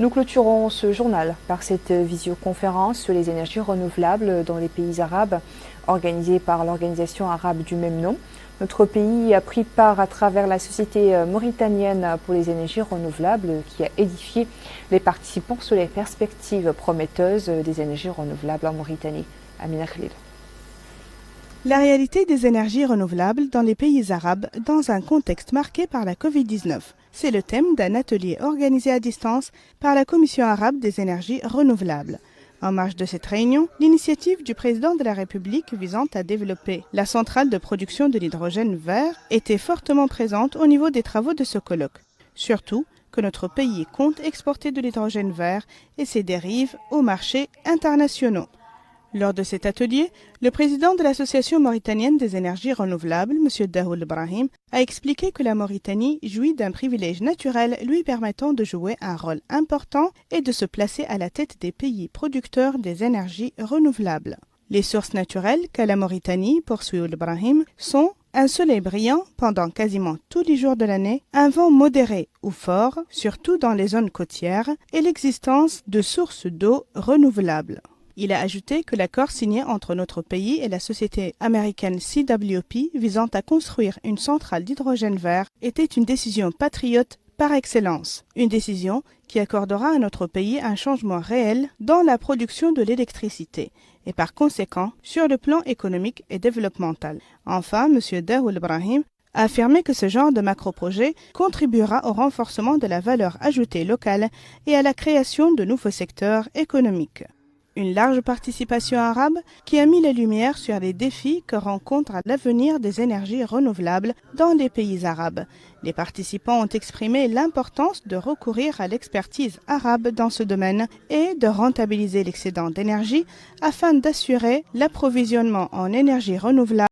Nous clôturons ce journal par cette visioconférence sur les énergies renouvelables dans les pays arabes, organisée par l'organisation arabe du même nom. Notre pays a pris part à travers la Société mauritanienne pour les énergies renouvelables qui a édifié les participants sur les perspectives prometteuses des énergies renouvelables en Mauritanie. Amina Khalil. La réalité des énergies renouvelables dans les pays arabes dans un contexte marqué par la Covid-19. C'est le thème d'un atelier organisé à distance par la Commission arabe des énergies renouvelables. En marge de cette réunion, l'initiative du président de la République visant à développer la centrale de production de l'hydrogène vert était fortement présente au niveau des travaux de ce colloque. Surtout que notre pays compte exporter de l'hydrogène vert et ses dérives aux marchés internationaux. Lors de cet atelier, le président de l'Association mauritanienne des énergies renouvelables, M. Daoul Ibrahim, a expliqué que la Mauritanie jouit d'un privilège naturel lui permettant de jouer un rôle important et de se placer à la tête des pays producteurs des énergies renouvelables. Les sources naturelles qu'a la Mauritanie, poursuit Ibrahim, sont un soleil brillant pendant quasiment tous les jours de l'année, un vent modéré ou fort, surtout dans les zones côtières, et l'existence de sources d'eau renouvelables. Il a ajouté que l'accord signé entre notre pays et la société américaine CWP visant à construire une centrale d'hydrogène vert était une décision patriote par excellence. Une décision qui accordera à notre pays un changement réel dans la production de l'électricité et par conséquent sur le plan économique et développemental. Enfin, M. Daoul Ibrahim a affirmé que ce genre de macro-projet contribuera au renforcement de la valeur ajoutée locale et à la création de nouveaux secteurs économiques. Une large participation arabe qui a mis la lumière sur les défis que rencontre l'avenir des énergies renouvelables dans les pays arabes. Les participants ont exprimé l'importance de recourir à l'expertise arabe dans ce domaine et de rentabiliser l'excédent d'énergie afin d'assurer l'approvisionnement en énergie renouvelable